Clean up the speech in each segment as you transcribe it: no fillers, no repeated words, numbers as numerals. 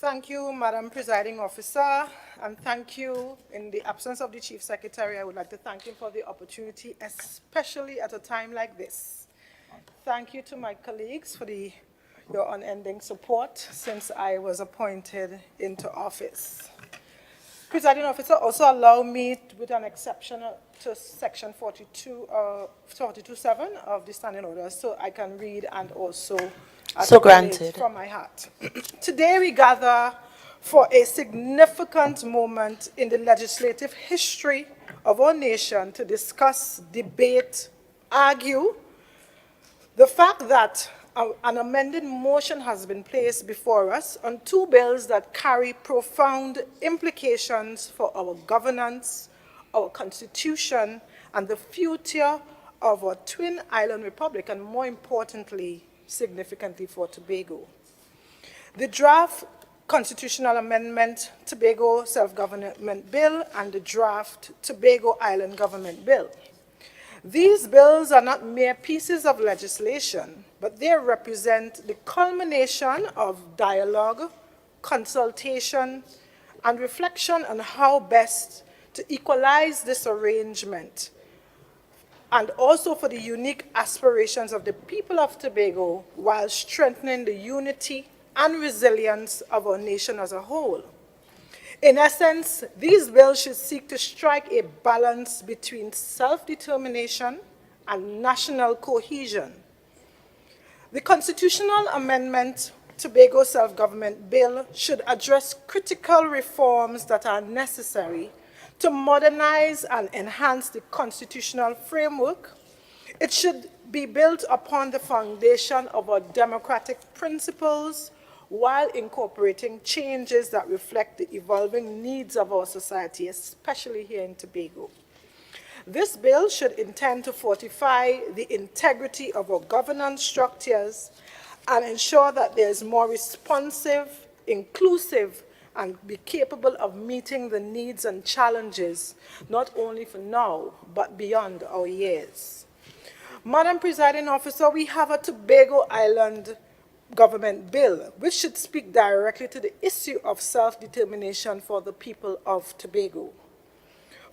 Thank you, Madam Presiding Officer, and thank you, in the absence of the Chief Secretary, I would like to thank him for the opportunity, especially at a time like this. Thank you to my colleagues for your unending support since I was appointed into office. Presiding Officer, also allow me, with an exception to Section 42.7 of the Standing Orders, so I can read and also So granted. from my heart. Today we gather for a significant moment in the legislative history of our nation to discuss, debate, argue the fact that an amended motion has been placed before us on two bills that carry profound implications for our governance, our constitution, and the future of our twin island republic, and more importantly, significantly for Tobago. The draft Constitutional Amendment Tobago Self-Government Bill and the draft Tobago Island Government Bill. These bills are not mere pieces of legislation, but they represent the culmination of dialogue, consultation, and reflection on how best to equalize this arrangement, and also for the unique aspirations of the people of Tobago while strengthening the unity and resilience of our nation as a whole. In essence, these bills should seek to strike a balance between self-determination and national cohesion. The Constitutional Amendment Tobago Self-Government Bill should address critical reforms that are necessary to modernize and enhance the constitutional framework. It should be built upon the foundation of our democratic principles while incorporating changes that reflect the evolving needs of our society, especially here in Tobago. This bill should intend to fortify the integrity of our governance structures and ensure that there is more responsive, inclusive, and be capable of meeting the needs and challenges, not only for now, but beyond our years. Madam Presiding Officer, we have a Tobago Island Government Bill, which should speak directly to the issue of self-determination for the people of Tobago.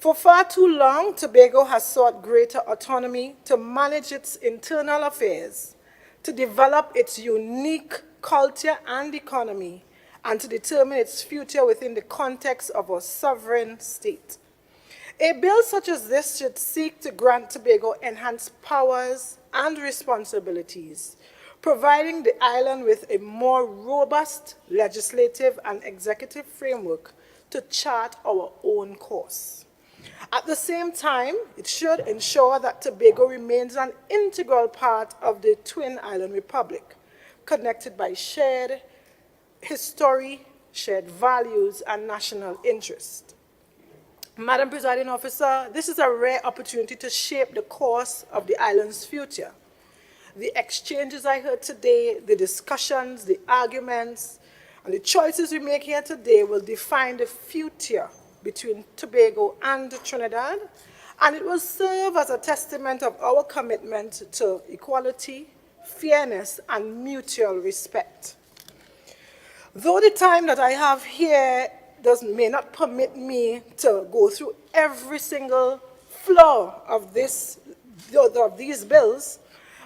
For far too long, Tobago has sought greater autonomy to manage its internal affairs, to develop its unique culture and economy, and to determine its future within the context of a sovereign state. A bill such as this should seek to grant Tobago enhanced powers and responsibilities, providing the island with a more robust legislative and executive framework to chart our own course. At the same time, it should ensure that Tobago remains an integral part of the Twin Island Republic, connected by shared history, shared values, and national interest. Madam Presiding Officer, this is a rare opportunity to shape the course of the island's future. The exchanges I heard today, the discussions, the arguments, and the choices we make here today will define the future between Tobago and Trinidad, and it will serve as a testament of our commitment to equality, fairness, and mutual respect. Though the time that I have here may not permit me to go through every single flaw of these bills,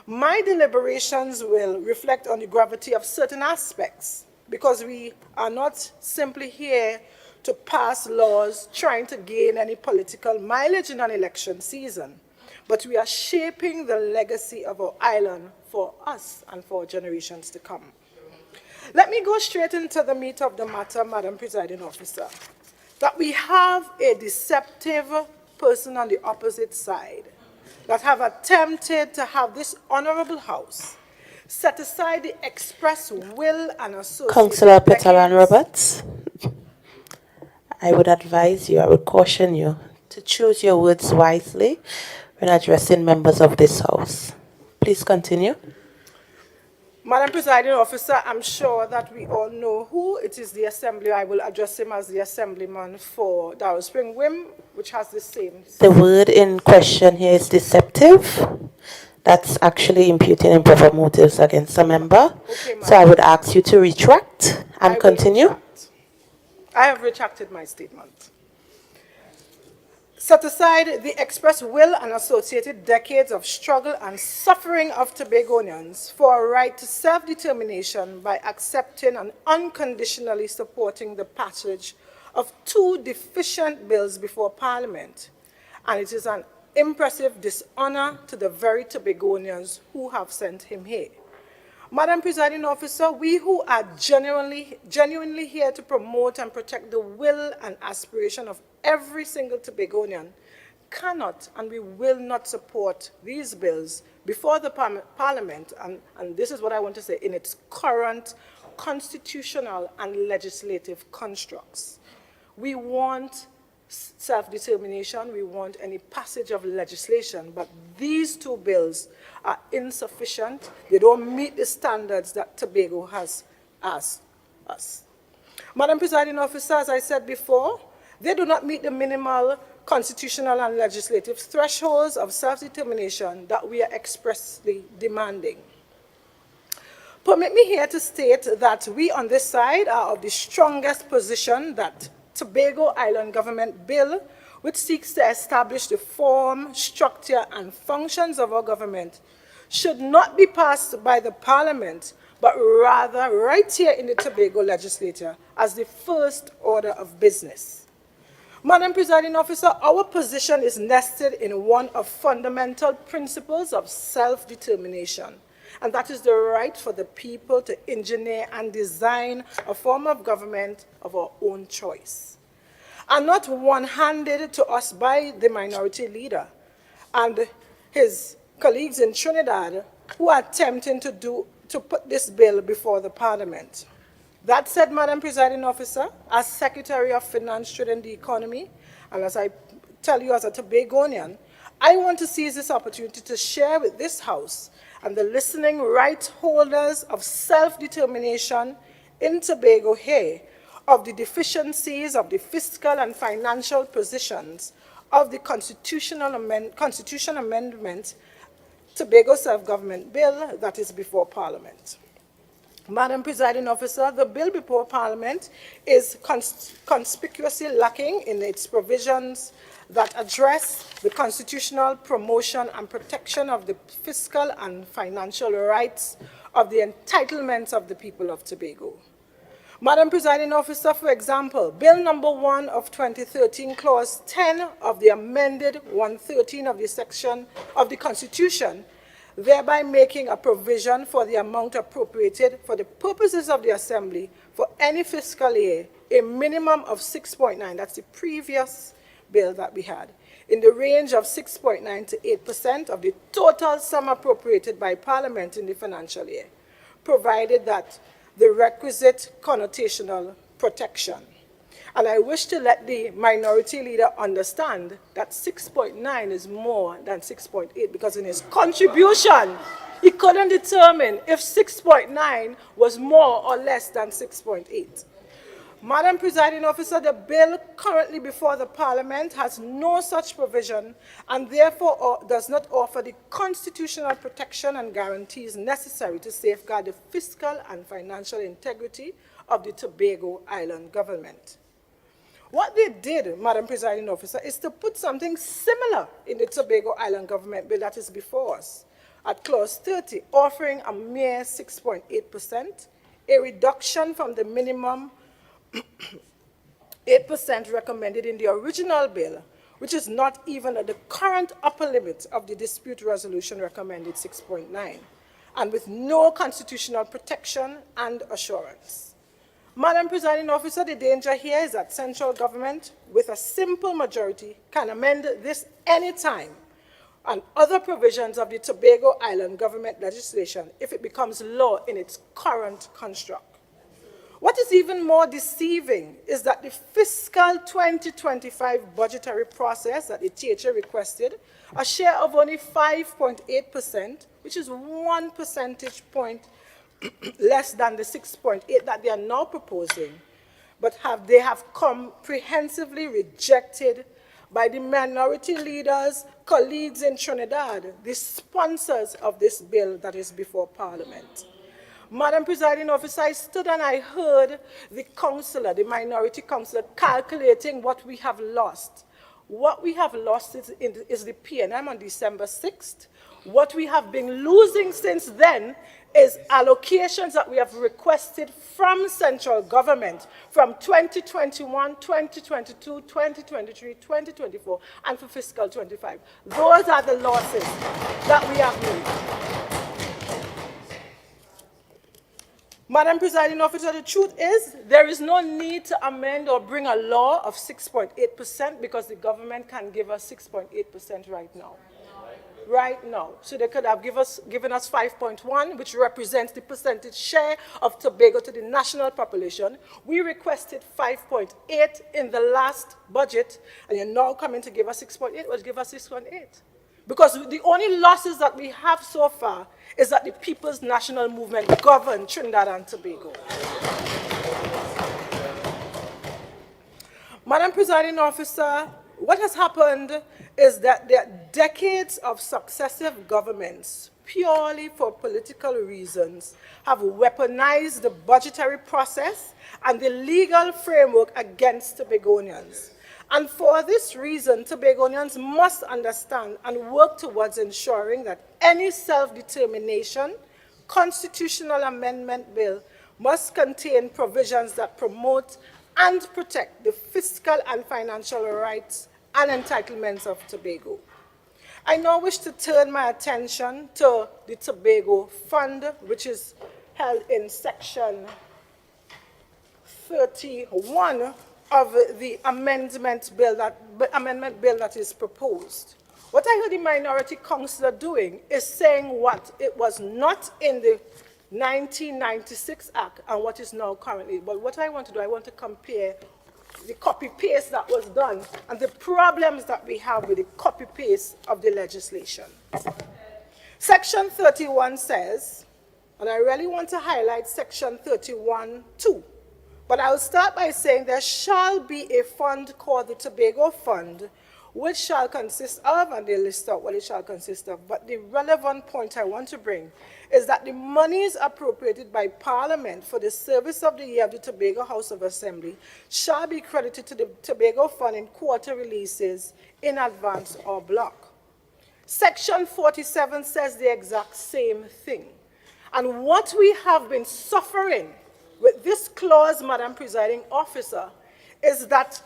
my deliberations will reflect on the gravity of certain aspects, because we are not simply here to pass laws trying to gain any political mileage in an election season, but we are shaping the legacy of our island for us and for generations to come. Let me go straight into the meat of the matter, Madam Presiding Officer, that we have a deceptive person on the opposite side that have attempted to have this honorable house set aside the express will and associated Councillor Petal and decades. Roberts, I would advise you, I would caution you to choose your words wisely when addressing members of this house. Please continue. Madam Presiding Officer, I'm sure that we all know who it is, the Assembly. I will address him as the Assemblyman for Darrow Spring Wim, which has the same. The word in question here is deceptive. That's actually imputing improper motives against a member. Okay, So I would ask you to retract And I will continue. retract. I have retracted my statement. Set aside the express will and associated decades of struggle and suffering of Tobagonians for a right to self-determination by accepting and unconditionally supporting the passage of two deficient bills before Parliament. And it is an impressive dishonor to the very Tobagonians who have sent him here. Madam Presiding Officer, we who are genuinely here to promote and protect the will and aspiration of every single Tobagonian cannot and we will not support these bills before the Parliament, and this is what I want to say, in its current constitutional and legislative constructs. We want self-determination, we want any passage of legislation, but these two bills are insufficient. They don't meet the standards that Tobago has asked us. Madam Presiding Officer, as I said before, they do not meet the minimal constitutional and legislative thresholds of self-determination that we are expressly demanding. Permit me here to state that we on this side are of the strongest position that Tobago Island Government Bill, which seeks to establish the form, structure, and functions of our government, should not be passed by the Parliament, but rather right here in the Tobago Legislature as the first order of business. Madam Presiding Officer, our position is nested in one of fundamental principles of self-determination, and that is the right for the people to engineer and design a form of government of our own choice, and not one-handed to us by the minority leader and his colleagues in Trinidad who are attempting to put this bill before the Parliament. That said, Madam Presiding Officer, as Secretary of Finance, Trade and the Economy, and as I tell you as a Tobagonian, I want to seize this opportunity to share with this House and the listening right holders of self-determination in Tobago here of the deficiencies of the fiscal and financial positions of the Constitution Amendment Tobago Self-Government Bill that is before Parliament. Madam Presiding Officer, the bill before Parliament is conspicuously lacking in its provisions that address the constitutional promotion and protection of the fiscal and financial rights of the entitlements of the people of Tobago. Madam Presiding Officer, for example, Bill number 1 of 2013, Clause 10 of the amended 113 of the section of the Constitution, thereby making a provision for the amount appropriated for the purposes of the Assembly for any fiscal year, a minimum of 6.9, that's the previous bill that we had, in the range of 6.9 to 8% of the total sum appropriated by Parliament in the financial year, provided that the requisite connotational protection. And I wish to let the minority leader understand that 6.9 is more than 6.8 because in his contribution, he couldn't determine if 6.9 was more or less than 6.8. Madam Presiding Officer, the bill currently before the Parliament has no such provision and therefore does not offer the constitutional protection and guarantees necessary to safeguard the fiscal and financial integrity of the Tobago Island government. What they did, Madam Presiding Officer, is to put something similar in the Tobago Island Government Bill that is before us, at Clause 30, offering a mere 6.8%, a reduction from the minimum 8% recommended in the original bill, which is not even at the current upper limit of the dispute resolution recommended 6.9, and with no constitutional protection and assurance. Madam Presiding Officer, the danger here is that central government, with a simple majority, can amend this anytime and other provisions of the Tobago Island government legislation if it becomes law in its current construct. What is even more deceiving is that the fiscal 2025 budgetary process that the THA requested, a share of only 5.8%, which is 1 percentage point less than the 6.8 that they are now proposing, but they have comprehensively rejected by the minority leaders, colleagues in Trinidad, the sponsors of this bill that is before Parliament. Madam Presiding Officer, I stood and I heard the councillor, the minority councillor, calculating what we have lost. What we have lost is the PNM on December 6th. What we have been losing since then is allocations that we have requested from central government from 2021, 2022, 2023, 2024, and for fiscal 25. Those are the losses that we have made. Madam Presiding Officer, the truth is there is no need to amend or bring a law of 6.8% because the government can give us 6.8% right now. Right now. So they could have given us 5.1, which represents the percentage share of Tobago to the national population. We requested 5.8 in the last budget, and you're now coming to give us 6.8, or give us 6.8. Because the only losses that we have so far is that the People's National Movement govern Trinidad and Tobago. Madam Presiding Officer, what has happened is that there are decades of successive governments, purely for political reasons, have weaponized the budgetary process and the legal framework against Tobagonians. And for this reason, Tobagonians must understand and work towards ensuring that any self-determination constitutional amendment bill must contain provisions that promote and protect the fiscal and financial rights and entitlements of Tobago. I now wish to turn my attention to the Tobago Fund, which is held in section 31 of the amendment bill that is proposed. What I heard the minority councillor doing is saying what it was not in the 1996 Act and what is now currently. But what I want to do, I want to compare the copy-paste that was done and the problems that we have with the copy-paste of the legislation. Section 31 says, and I really want to highlight section 31(2). But I'll start by saying there shall be a fund called the Tobago Fund, which shall consist of, and they list out what it shall consist of, but the relevant point I want to bring is that the monies appropriated by Parliament for the service of the year of the Tobago House of Assembly shall be credited to the Tobago Fund in quarter releases in advance or block. Section 47 says the exact same thing. And what we have been suffering with this clause, Madam Presiding Officer, is that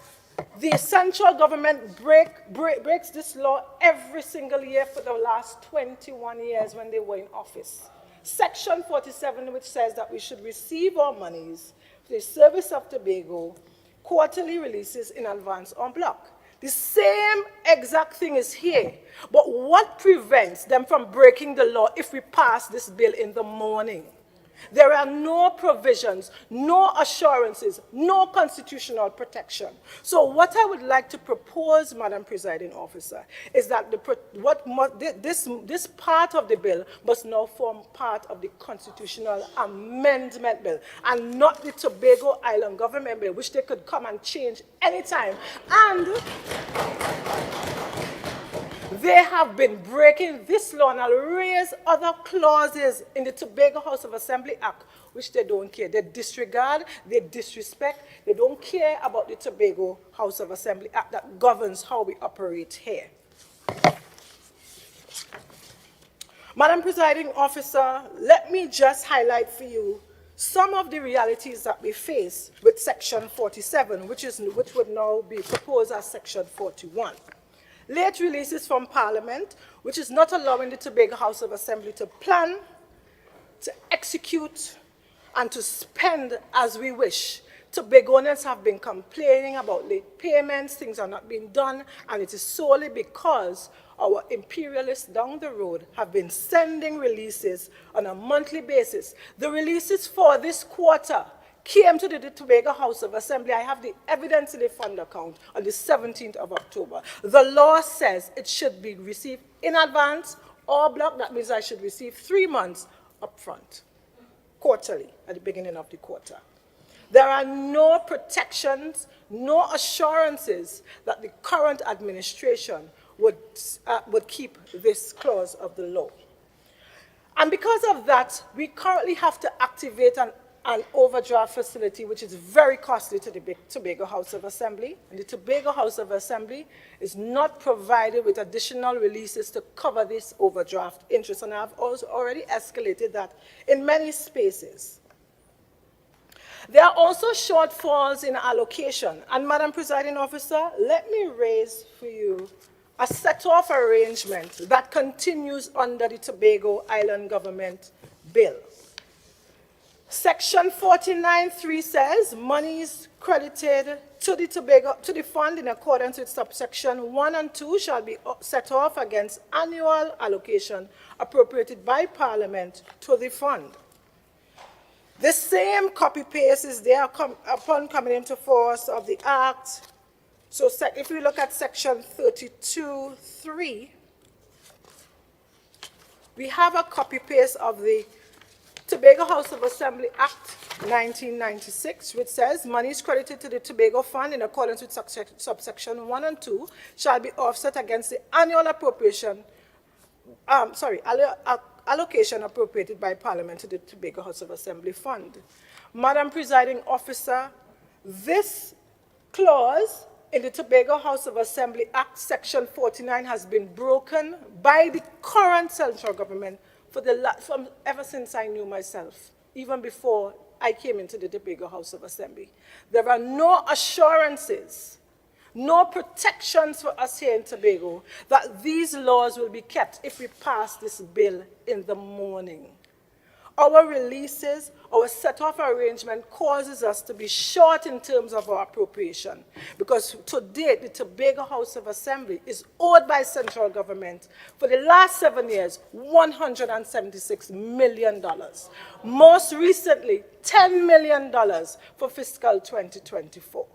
the central government breaks this law every single year for the last 21 years when they were in office. Section 47, which says that we should receive our monies for the service of Tobago, quarterly releases in advance on block. The same exact thing is here. But what prevents them from breaking the law if we pass this bill in the morning? There are no provisions, no assurances, no constitutional protection. So what I would like to propose, Madam Presiding Officer, is that this part of the bill must now form part of the constitutional amendment bill and not the Tobago Island Government Bill, which they could come and change anytime. And they have been breaking this law, and I'll raise other clauses in the Tobago House of Assembly Act, which they don't care. They disregard, they disrespect, they don't care about the Tobago House of Assembly Act that governs how we operate here. Madam Presiding Officer, let me just highlight for you some of the realities that we face with Section 47, which would now be proposed as Section 41. Late releases from Parliament, which is not allowing the Tobago House of Assembly to plan, to execute, and to spend as we wish. Tobagonians have been complaining about late payments, things are not being done, and it is solely because our imperialists down the road have been sending releases on a monthly basis. The releases for this quarter came to the Tobago House of Assembly. I have the evidence in the fund account on the 17th of October. The law says it should be received in advance or block. That means I should receive 3 months up front, quarterly, at the beginning of the quarter. There are no protections, no assurances that the current administration would keep this clause of the law. And because of that, we currently have to activate an overdraft facility, which is very costly to the Tobago House of Assembly. And the Tobago House of Assembly is not provided with additional releases to cover this overdraft interest. And I've also already escalated that in many spaces. There are also shortfalls in allocation. And Madam Presiding Officer, let me raise for you a set-off arrangement that continues under the Tobago Island Government Bill. Section 49.3 says monies credited to the fund in accordance with subsection 1 and 2 shall be set off against annual allocation appropriated by Parliament to the fund. The same copy-paste is there upon coming into force of the Act. So if we look at section 32.3, we have a copy-paste of the Tobago House of Assembly Act 1996, which says monies credited to the Tobago Fund in accordance with subsection 1 and 2 shall be offset against the annual appropriation, allocation appropriated by Parliament to the Tobago House of Assembly Fund. Madam Presiding Officer, this clause in the Tobago House of Assembly Act, Section 49, has been broken by the current central government from ever since I knew myself, even before I came into the Tobago House of Assembly. There are no assurances, no protections for us here in Tobago that these laws will be kept if we pass this bill in the morning. Our releases, our set-off arrangement causes us to be short in terms of our appropriation, because to date, the Tobago House of Assembly is owed by central government for the last 7 years, $176 million. Most recently, $10 million for fiscal 2024.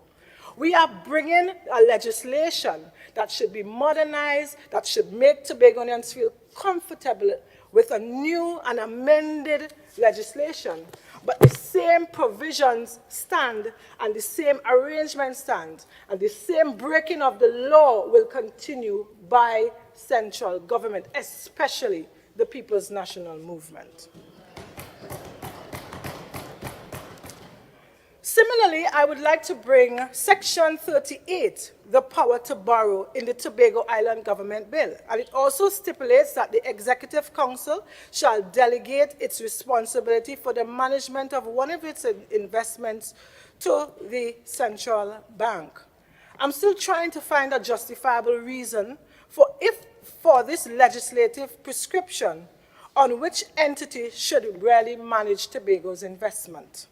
We are bringing a legislation that should be modernized, that should make Tobagonians feel comfortable with a new and amended legislation, but the same provisions stand and the same arrangements stand, and the same breaking of the law will continue by central government, especially the People's National Movement. Similarly, I would like to bring Section 38, the power to borrow, in the Tobago Island Government Bill. And it also stipulates that the Executive Council shall delegate its responsibility for the management of one of its investments to the central bank. I'm still trying to find a justifiable reason for this legislative prescription on which entity should really manage Tobago's investment.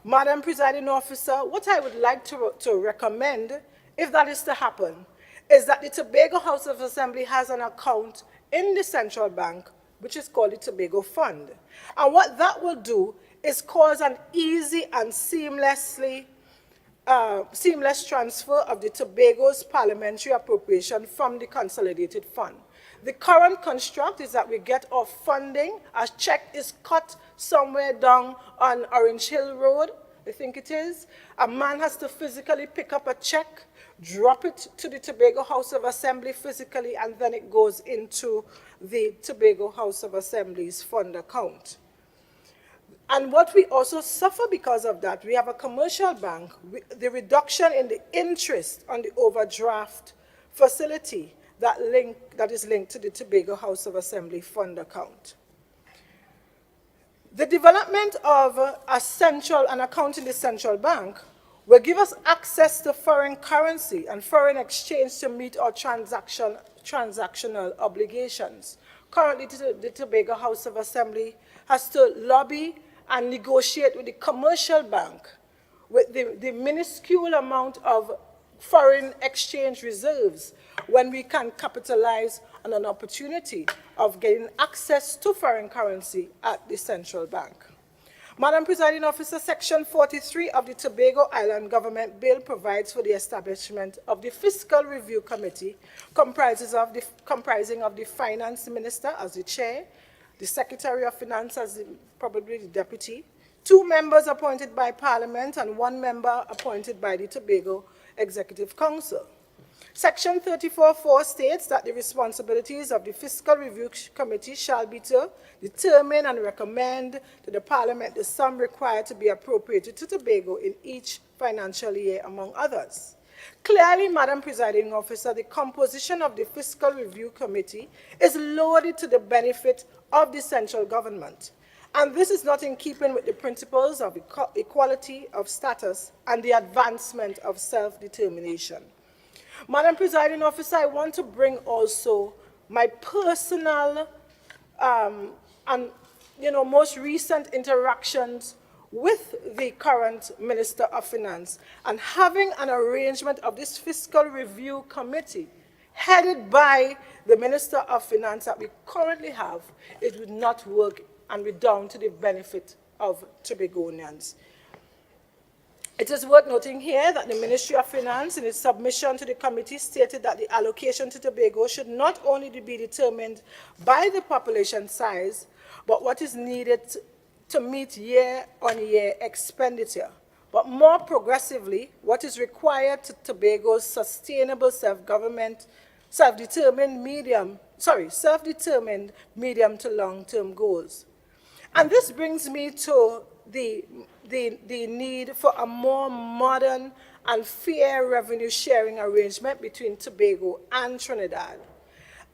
Madam Presiding Officer, what I would like to recommend, if that is to happen, is that the Tobago House of Assembly has an account in the central bank, which is called the Tobago Fund. And what that will do is cause an easy and seamless transfer of the Tobago's parliamentary appropriation from the consolidated fund. The current construct is that we get our funding, a check is cut somewhere down on Orange Hill Road, I think it is. A man has to physically pick up a check, drop it to the Tobago House of Assembly physically, and then it goes into the Tobago House of Assembly's fund account. And what we also suffer because of that, we have a commercial bank, the reduction in the interest on the overdraft facility that is linked to the Tobago House of Assembly fund account. The development of an account in the central bank will give us access to foreign currency and foreign exchange to meet our transactional obligations. Currently, the Tobago House of Assembly has to lobby and negotiate with the commercial bank with the minuscule amount of foreign exchange reserves when we can capitalize on an opportunity of getting access to foreign currency at the central bank. Madam Presiding Officer, Section 43 of the Tobago Island Government Bill provides for the establishment of the Fiscal Review Committee, comprising of the Finance Minister as the chair, the Secretary of Finance as probably the deputy, 2 members appointed by Parliament, and 1 member appointed by the Tobago Executive Council. Section 34.4 states that the responsibilities of the Fiscal Review Committee shall be to determine and recommend to the Parliament the sum required to be appropriated to Tobago in each financial year, among others. Clearly, Madam Presiding Officer, the composition of the Fiscal Review Committee is loaded to the benefit of the central government. And this is not in keeping with the principles of equality of status and the advancement of self-determination. Madam Presiding Officer, I want to bring also my personal and most recent interactions with the current Minister of Finance, and having an arrangement of this Fiscal Review Committee headed by the Minister of Finance that we currently have, it would not work and redound to the benefit of Tobagonians. It is worth noting here that the Ministry of Finance, in its submission to the committee, stated that the allocation to Tobago should not only be determined by the population size, but what is needed to meet year-on-year expenditure, but more progressively, what is required to Tobago's sustainable self-determined medium to long-term goals. And this brings me to the need for a more modern and fair revenue sharing arrangement between Tobago and Trinidad.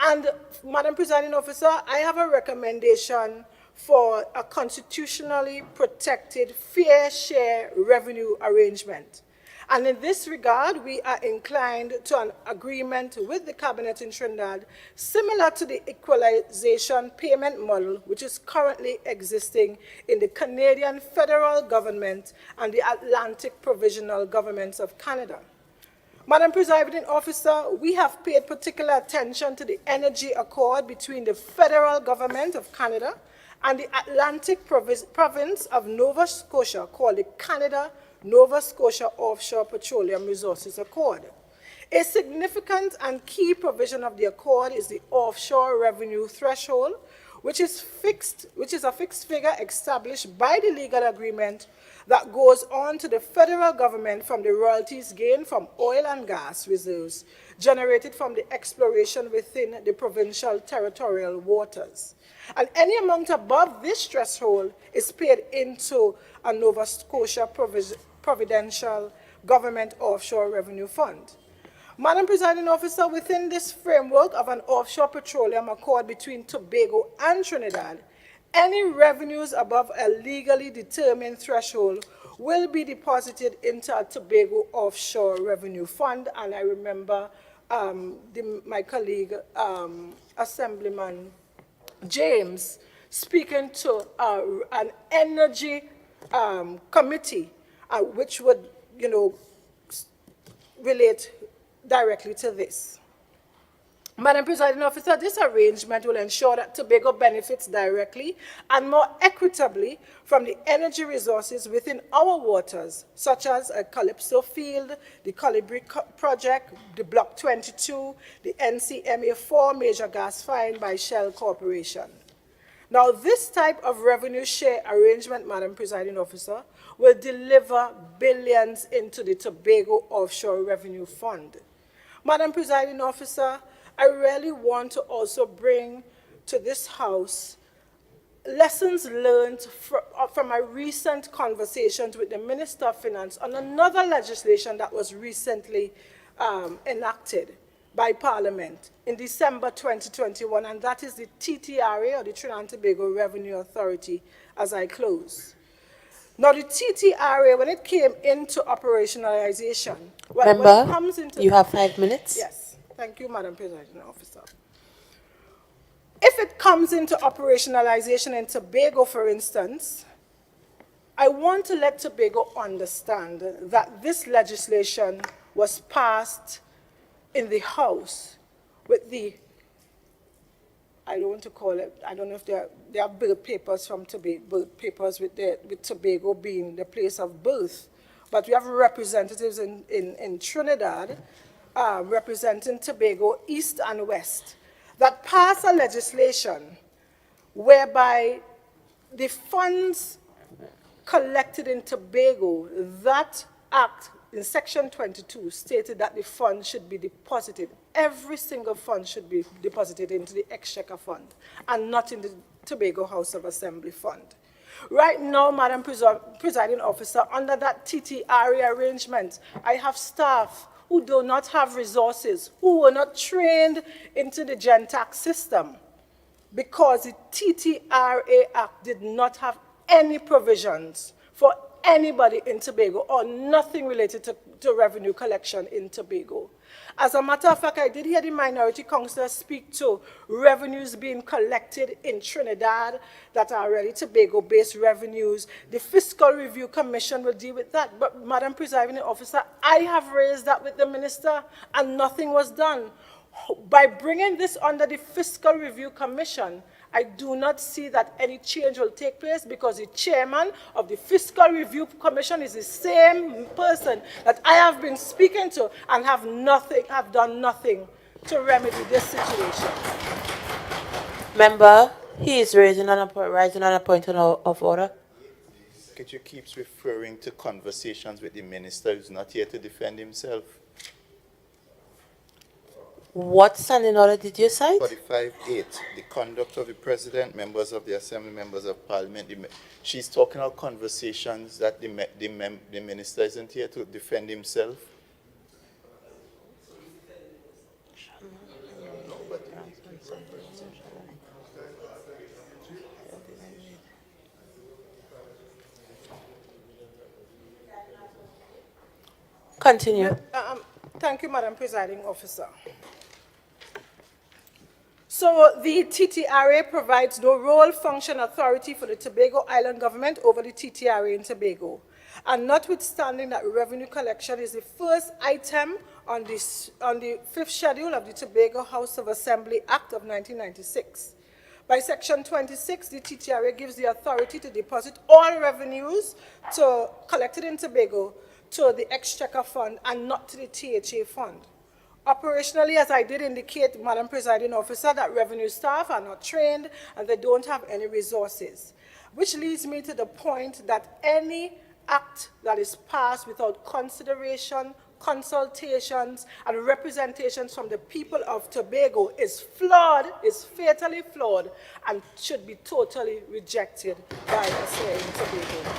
And, Madam Presiding Officer, I have a recommendation for a constitutionally protected fair share revenue arrangement. And in this regard, we are inclined to an agreement with the Cabinet in Trinidad similar to the equalization payment model which is currently existing in the Canadian federal government and the Atlantic Provisional Governments of Canada. Madam Presiding Officer, we have paid particular attention to the energy accord between the federal government of Canada and the Atlantic province of Nova Scotia, called the Canada-Nova Scotia Offshore Petroleum Resources Accord. A significant and key provision of the accord is the offshore revenue threshold, which is a fixed figure established by the legal agreement that goes on to the federal government from the royalties gained from oil and gas reserves generated from the exploration within the provincial territorial waters. And any amount above this threshold is paid into a Nova Scotia Provincial Government Offshore Revenue Fund. Madam Presiding Officer, within this framework of an offshore petroleum accord between Tobago and Trinidad, any revenues above a legally determined threshold will be deposited into a Tobago Offshore Revenue Fund. And I remember my colleague, Assemblyman James, speaking to an energy committee, which would, relate directly to this. Madam Presiding Officer, this arrangement will ensure that Tobago benefits directly and more equitably from the energy resources within our waters, such as a Calypso field, the Colibri project, the Block 22, the NCMA-4 major gas find by Shell Corporation. Now, this type of revenue share arrangement, Madam Presiding Officer, will deliver billions into the Tobago Offshore Revenue Fund. Madam Presiding Officer, I really want to also bring to this House lessons learned from my recent conversations with the Minister of Finance on another legislation that was recently enacted by Parliament in December 2021, and that is the TTRA, or the Trinidad and Tobago Revenue Authority, as I close. Now, the TTRA, when it came into operationalization, when it comes into... you have 5 minutes. Yes. Thank you, Madam Presiding Officer. If it comes into operationalization in Tobago, for instance, I want to let Tobago understand that this legislation was passed in the House with the, I don't want to call it, I don't know if there are birth papers from Tobago, birth papers with Tobago being the place of birth, but we have representatives in Trinidad representing Tobago East and West that pass a legislation whereby the funds collected in Tobago that Act in Section 22 stated that the fund should be deposited, every single fund should be deposited into the Exchequer Fund and not in the Tobago House of Assembly Fund. Right now, Madam Presiding Officer, under that TTRA arrangement, I have staff who do not have resources, who were not trained into the GenTax system, because the TTRA Act did not have any provisions for anybody in Tobago or nothing related to revenue collection in Tobago. As a matter of fact, I did hear the minority councillor speak to revenues being collected in Trinidad that are really Tobago-based revenues. The Fiscal Review Commission will deal with that. But, Madam Presiding Officer, I have raised that with the minister and nothing was done. By bringing this under the Fiscal Review Commission, I do not see that any change will take place, because the chairman of the Fiscal Review Commission is the same person that I have been speaking to and have done nothing to remedy this situation. Member, he is rising on a point of order. Secretary keeps referring to conversations with the minister who's not here to defend himself. What standing order did you cite? 45.8, the conduct of the president, members of the assembly, members of parliament. She's talking about conversations that the minister isn't here to defend himself. Continue. Thank you, Madam Presiding Officer. So the TTRA provides no role, function, authority for the Tobago Island government over the TTRA in Tobago. And notwithstanding that revenue collection is the first item on the fifth schedule of the Tobago House of Assembly Act of 1996. By Section 26, the TTRA gives the authority to deposit all revenues collected in Tobago to the Exchequer Fund and not to the THA Fund. Operationally, as I did indicate, Madam Presiding Officer, that revenue staff are not trained and they don't have any resources, which leads me to the point that any act that is passed without consideration, consultations, and representations from the people of Tobago is flawed, is fatally flawed, and should be totally rejected by us here in Tobago.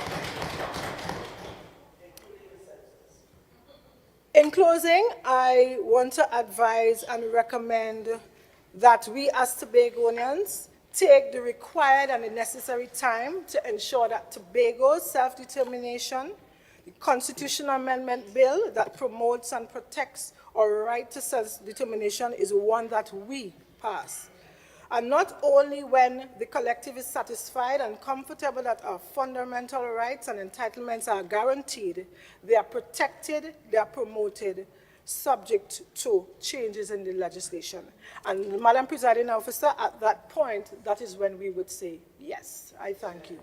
In closing, I want to advise and recommend that we as Tobagonians take the required and the necessary time to ensure that Tobago's self-determination, the constitutional amendment bill that promotes and protects our right to self-determination, is one that we pass. And not only when the collective is satisfied and comfortable that our fundamental rights and entitlements are guaranteed, they are protected, they are promoted, subject to changes in the legislation. And Madam Presiding Officer, at that point, that is when we would say, yes, I thank you.